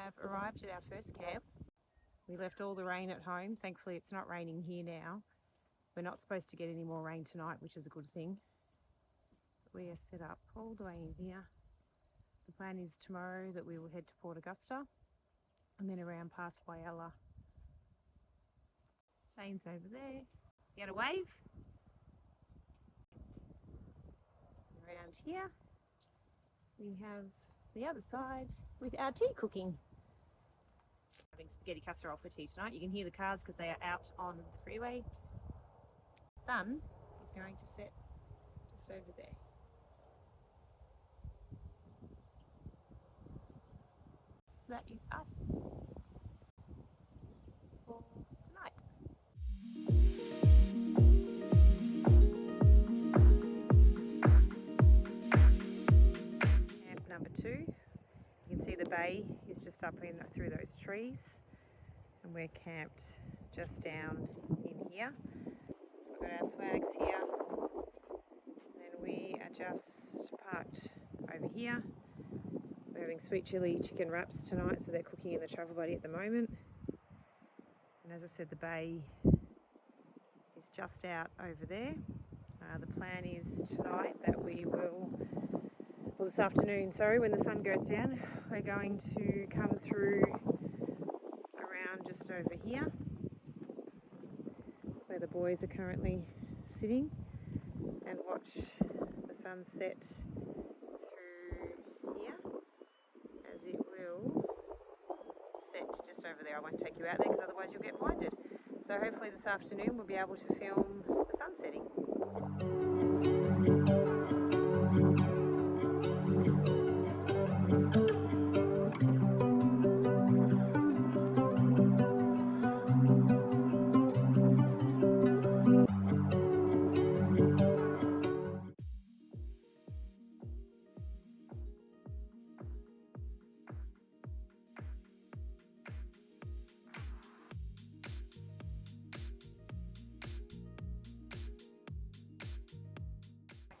have arrived at our first camp. We left all the rain at home. Thankfully it's not raining here now. We're not supposed to get any more rain tonight, which is a good thing. We are set up all the way in here. The plan is tomorrow that we will head to Port Augusta and then around past Whyalla. Shane's over there. You got a wave? Around here we have the other side with our tea cooking. Having spaghetti casserole for tea tonight. You can hear the cars because they are out on the freeway. The sun is going to set just over there. So that is us for tonight. Camp number 2. You can see the bay is just up in through those trees, and we're camped just down in here. So we've got our swags here, and then we are just parked over here. We're having sweet chili chicken wraps tonight, so they're cooking in the travel buddy at the moment. And as I said, the bay is just out over there. The plan is tonight that we will, well this afternoon, sorry, when the sun goes down, we're going to come through around just over here, where the boys are currently sitting, and watch the sunset through here, as it will set just over there. I won't take you out there because otherwise you'll get blinded. So hopefully this afternoon we'll be able to film the sun setting.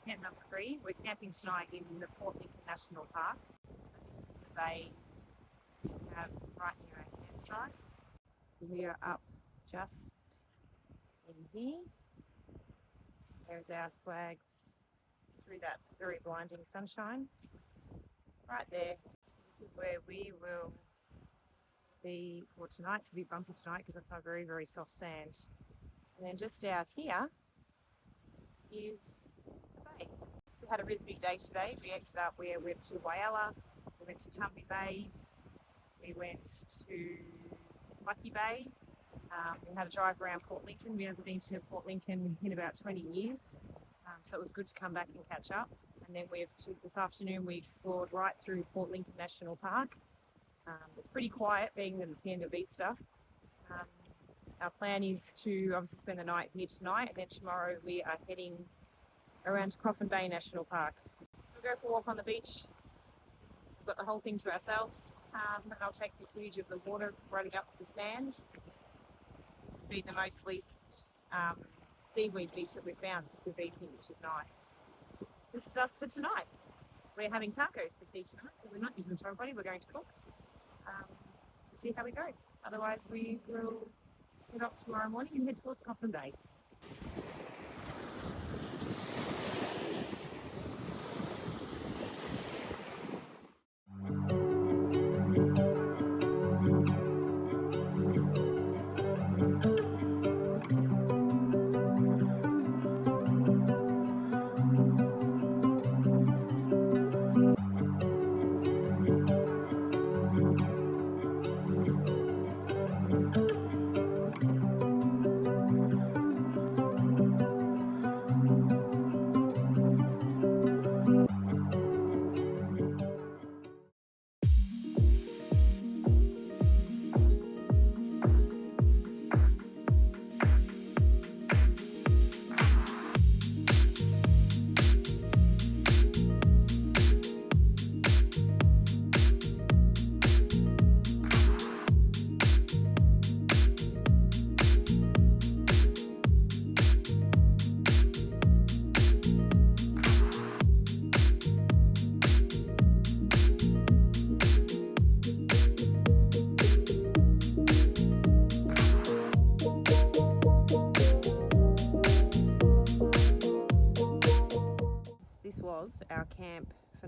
Camp number 3. We're camping tonight in the Port Lincoln National Park. This is the bay we have right near our campsite. So we are up just in here. There's our swags through that very blinding sunshine. Right there. This is where we will be for tonight. It's a bit bumpy tonight because it's not very, very soft sand. And then just out here is the bay. We had a really big day today. We went to Whyalla, we went to Tumby Bay, we went to Lucky Bay, we had a drive around Port Lincoln. We haven't been to Port Lincoln in about 20 years, so it was good to come back and catch up. And then this afternoon we explored right through Port Lincoln National Park. It's pretty quiet being that it's the end of Easter. Our plan is to obviously spend the night here tonight, and then tomorrow we are heading around to Coffin Bay National Park. So we'll go for a walk on the beach. We've got the whole thing to ourselves, and I'll take some footage of the water running up the sand. This has been the most least seaweed beach that we've found since we've been here, which is nice. This is us for tonight. We're having tacos for tea tonight, so we're not using the travel buddy, we're going to cook. We'll see how we go. Otherwise we will head off tomorrow morning and head towards Coffin Bay.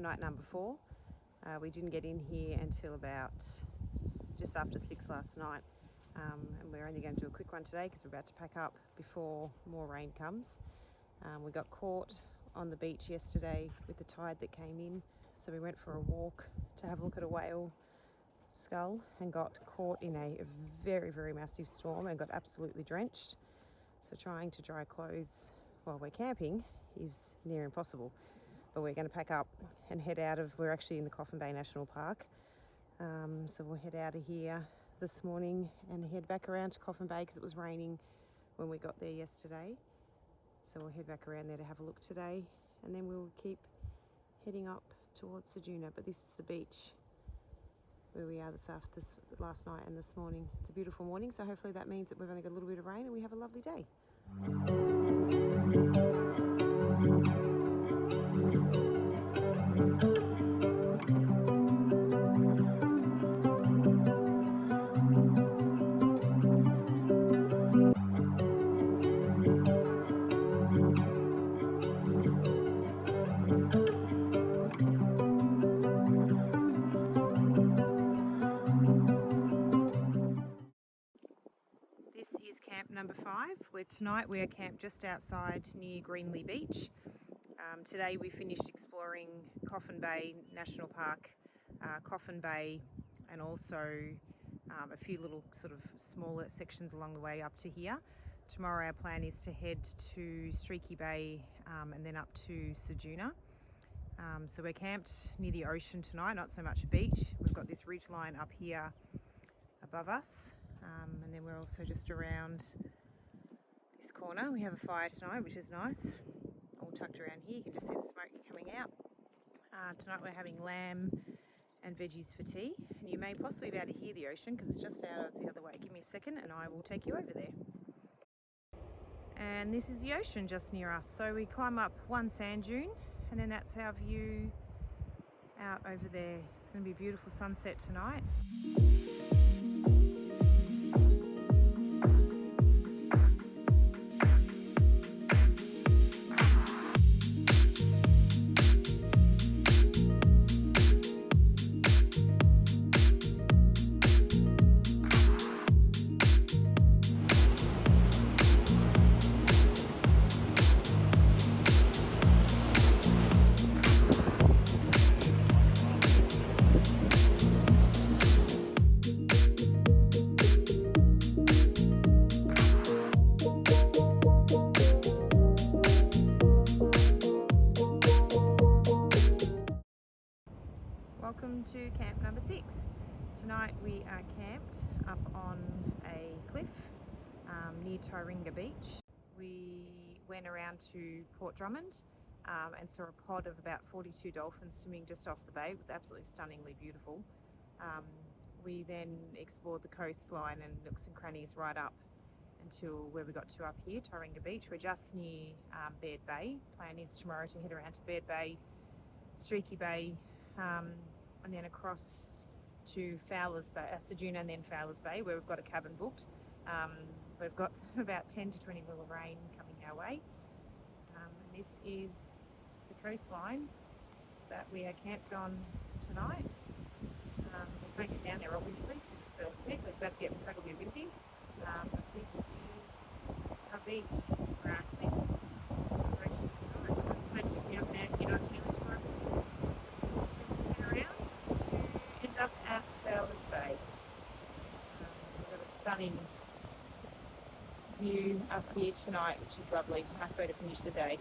night number 4. We didn't get in here until about just after 6 last night, and we're only going to do a quick one today because we're about to pack up before more rain comes. We got caught on the beach yesterday with the tide that came in, so we went for a walk to have a look at a whale skull and got caught in a very, very massive storm and got absolutely drenched. So trying to dry clothes while we're camping is near impossible. But we're going to pack up and head out of, we're actually in the Coffin Bay National Park. So we'll head out of here this morning and head back around to Coffin Bay because it was raining when we got there yesterday. So we'll head back around there to have a look today, and then we'll keep heading up towards Ceduna. But this is the beach where we are this last night and this morning. It's a beautiful morning, so hopefully that means that we've only got a little bit of rain and we have a lovely day. This is camp number 5, where tonight we are camped just outside near Greenley Beach. Today we finished exploring Coffin Bay National Park, Coffin Bay, and also a few little sort of smaller sections along the way up to here. Tomorrow our plan is to head to Streaky Bay and then up to Ceduna. So we're camped near the ocean tonight, not so much a beach. We've got this ridge line up here above us. And then we're also just around this corner. We have a fire tonight, which is nice. All tucked around here. You can just see the smoke coming out. Tonight we're having lamb and veggies for tea. And you may possibly be able to hear the ocean because it's just out of the other way. Give me a second and I will take you over there. And this is the ocean just near us. So we climb up one sand dune and then that's our view out over there. It's going to be a beautiful sunset tonight. Welcome to camp number 6. Tonight we are camped up on a cliff near Tyringa Beach. We went around to Port Drummond and saw a pod of about 42 dolphins swimming just off the bay. It was absolutely stunningly beautiful. We then explored the coastline and nooks and crannies right up until where we got to up here, Tyringa Beach. We're just near Baird Bay. Plan is tomorrow to head around to Baird Bay, Streaky Bay, and then across to Fowler's Bay, Ceduna, and then Fowler's Bay, where we've got a cabin booked. We've got about 10 to 20 mil of rain coming our way. And this is the coastline that we are camped on tonight. We can't get down there obviously, it's about to get incredibly windy. But this is our beach for our cliff direction tonight. So we plan to be up there, nice and early tomorrow. End up at Fowler's Bay. We've got a stunning view up here tonight, which is lovely. Nice way to finish the day.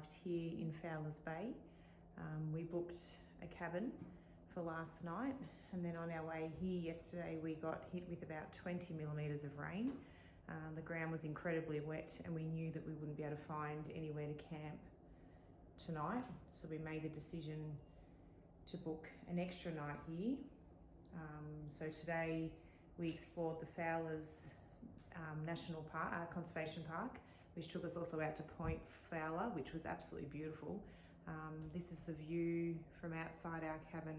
arrived here in Fowler's Bay. We booked a cabin for last night, and then on our way here yesterday we got hit with about 20 millimetres of rain. The ground was incredibly wet and we knew that we wouldn't be able to find anywhere to camp tonight, so we made the decision to book an extra night here. So today we explored the Fowler's National Park, Conservation Park, which took us also out to Point Fowler, which was absolutely beautiful. This is the view from outside our cabin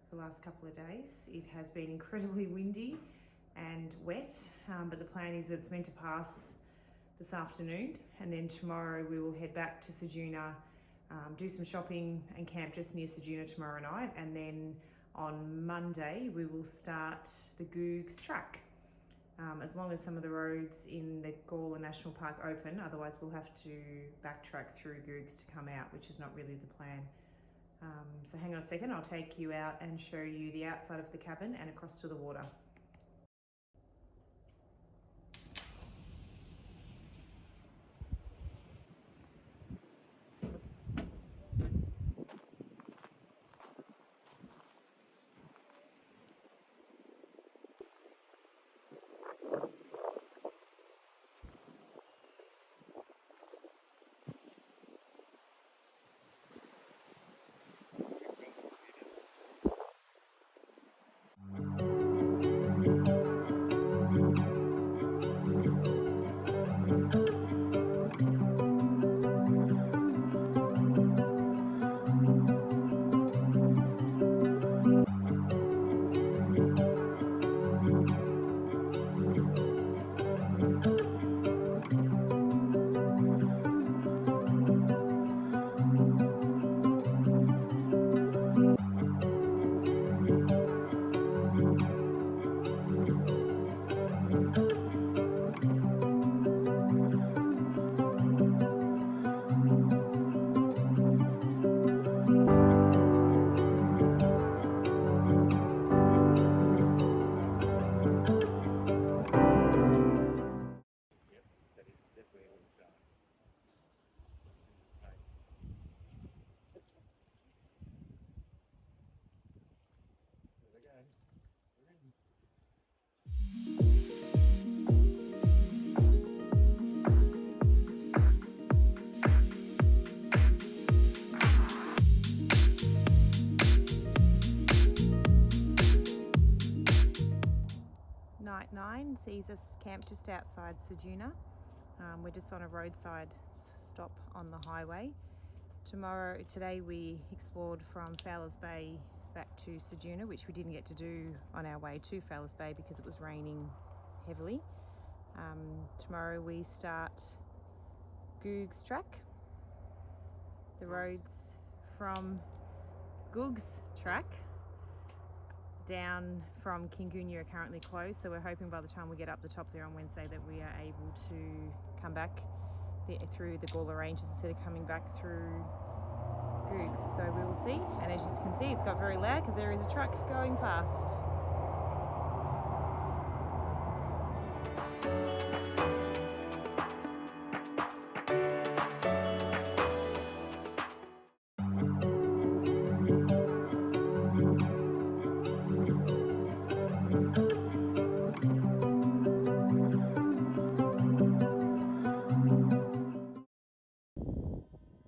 for the last couple of days. It has been incredibly windy and wet, but the plan is that it's meant to pass this afternoon, and then tomorrow we will head back to Ceduna, do some shopping and camp just near Ceduna tomorrow night, and then on Monday we will start the Googs track. As long as some of the roads in the Gawler National Park open, otherwise we'll have to backtrack through Googs to come out, which is not really the plan. So hang on a second, I'll take you out and show you the outside of the cabin and across to the water. Night 9 sees us camp just outside Ceduna. We're just on a roadside stop on the highway. Today we explored from Fowler's Bay back to Ceduna, which we didn't get to do on our way to Fowler's Bay because it was raining heavily. Tomorrow we start Googs track. The roads from Googs track down from Kingunya are currently closed, so we're hoping by the time we get up the top there on Wednesday that we are able to come back through the Gawler Ranges instead of coming back through Googs. So we will see, and as you can see it's got very loud because there is a truck going past.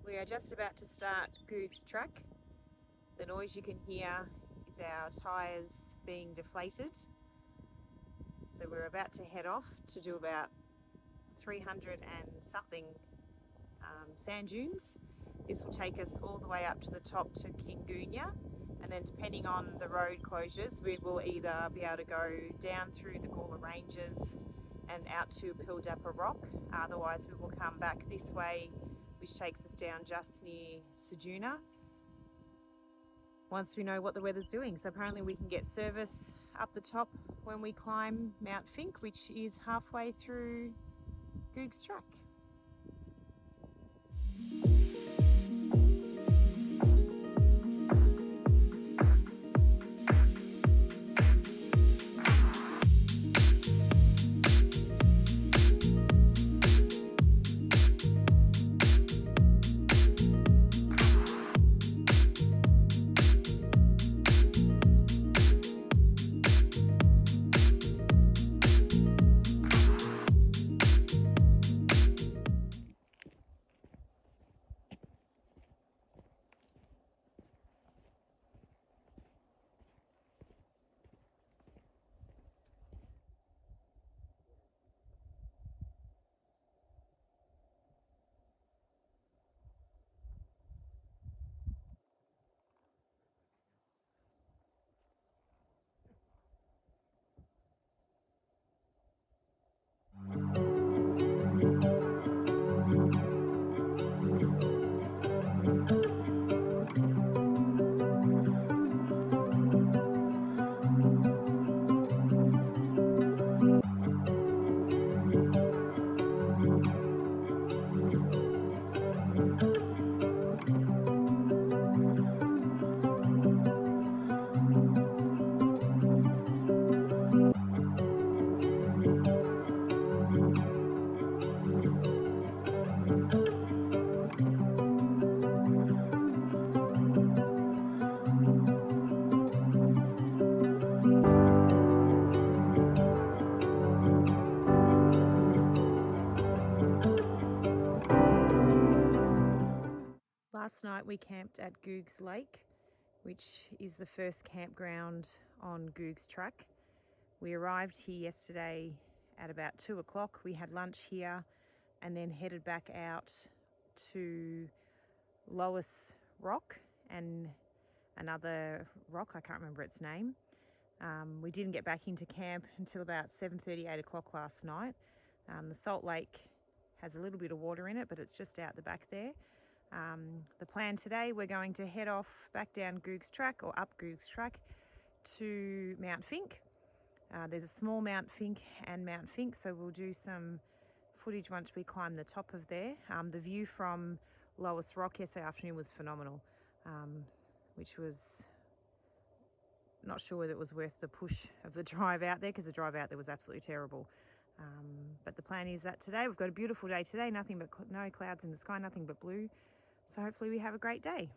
We are just about to start Googs track. The noise you can hear is our tyres being deflated. So we're about to head off to do about 300 and something sand dunes. This will take us all the way up to the top to Kingunya, and then depending on the road closures we will either be able to go down through the Gawler Ranges and out to Pildappa Rock, otherwise we will come back this way, which takes us down just near Ceduna, once we know what the weather's doing. So apparently we can get service up the top when we climb Mount Finke, which is halfway through Googs track. we camped at Googs Lake, which is the first campground on Googs Track. We arrived here yesterday at about 2 o'clock. We had lunch here and then headed back out to Lois Rock and another rock, I can't remember its name. We didn't get back into camp until about 7:30, 8 o'clock last night. The Salt Lake has a little bit of water in it, but it's just out the back there. The plan today, we're going to head off back down Googs Track or up Googs Track to Mount Fink. There's a small Mount Fink and Mount Fink, so we'll do some footage once we climb the top of there. The view from Lois Rock yesterday afternoon was phenomenal, which was not sure whether it was worth the push of the drive out there, because the drive out there was absolutely terrible. But the plan is that today, we've got a beautiful day today, nothing but no clouds in the sky, nothing but blue. So hopefully we have a great day.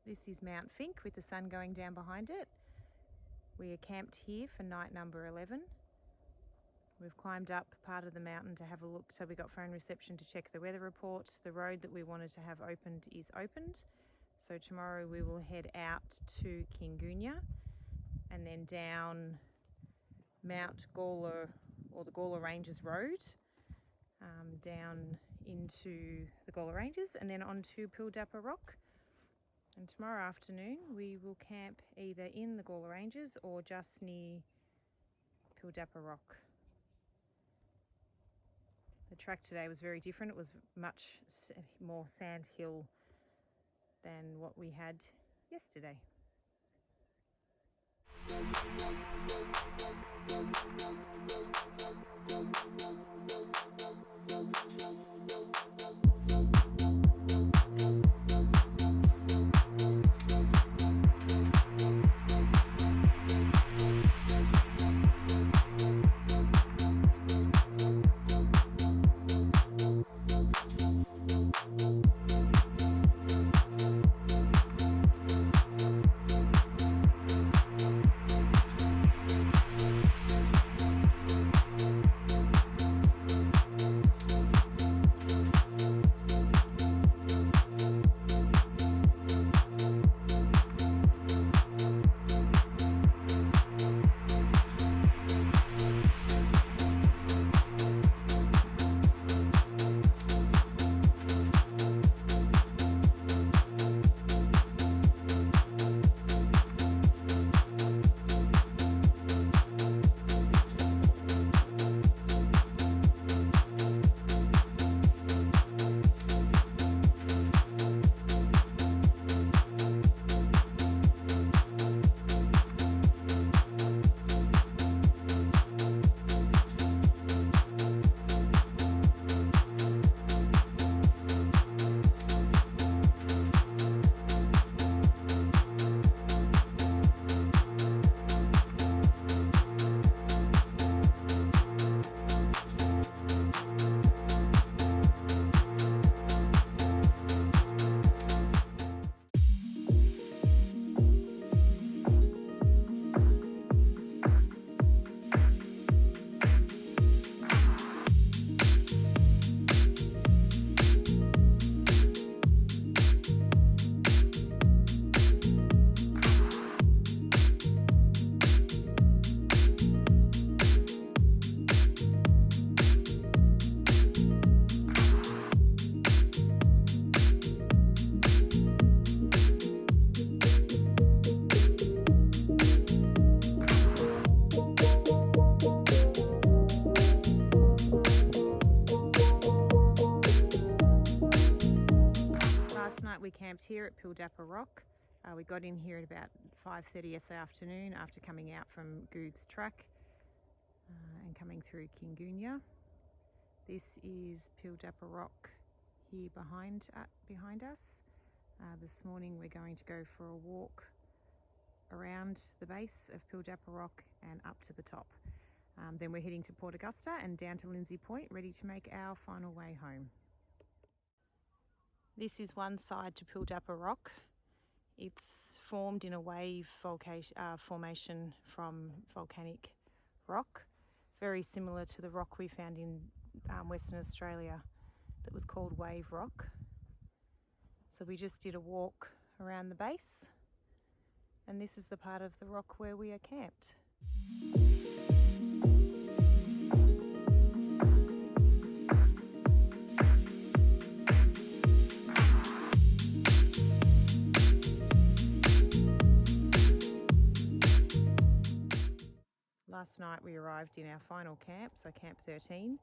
This is Mount Fink with the sun going down behind it. We are camped here for night number 11. We've climbed up part of the mountain to have a look, so we got phone reception to check the weather report. The road that we wanted to have opened is opened. So tomorrow we will head out to Kingunya and then down Mount Gawler, or the Gawler Ranges Road, down into the Gawler Ranges and then onto Pildappa Rock. And tomorrow afternoon we will camp either in the Gawler Ranges or just near Pildappa Rock. The track today was very different. It was much more sandhill than what we had yesterday. here at Pildappa Rock. We got in here at about 5:30 this afternoon after coming out from Googs track and coming through Kingunya. This is Pildappa Rock here behind us. This morning we're going to go for a walk around the base of Pildappa Rock and up to the top. Then we're heading to Port Augusta and down to Lindsay Point, ready to make our final way home. This is one side to Pildappa Rock. It's formed in a wave formation from volcanic rock, very similar to the rock we found in Western Australia that was called wave rock. So we just did a walk around the base, and this is the part of the rock where we are camped. Last night we arrived in our final camp, so Camp 13,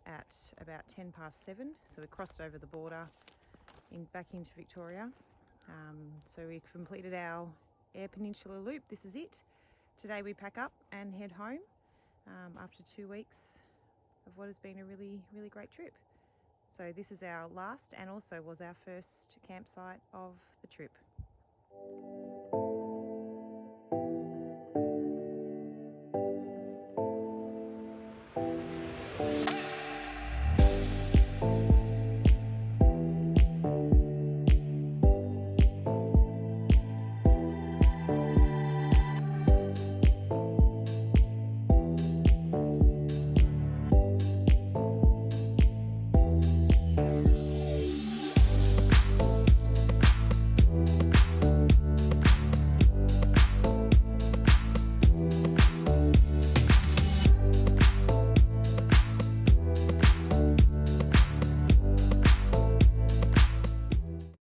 at about 7:10. So we crossed over the border back into Victoria. So we completed our Eyre Peninsula loop. This is it. Today we pack up and head home after 2 weeks of what has been a really, really great trip. So this is our last and also was our first campsite of the trip.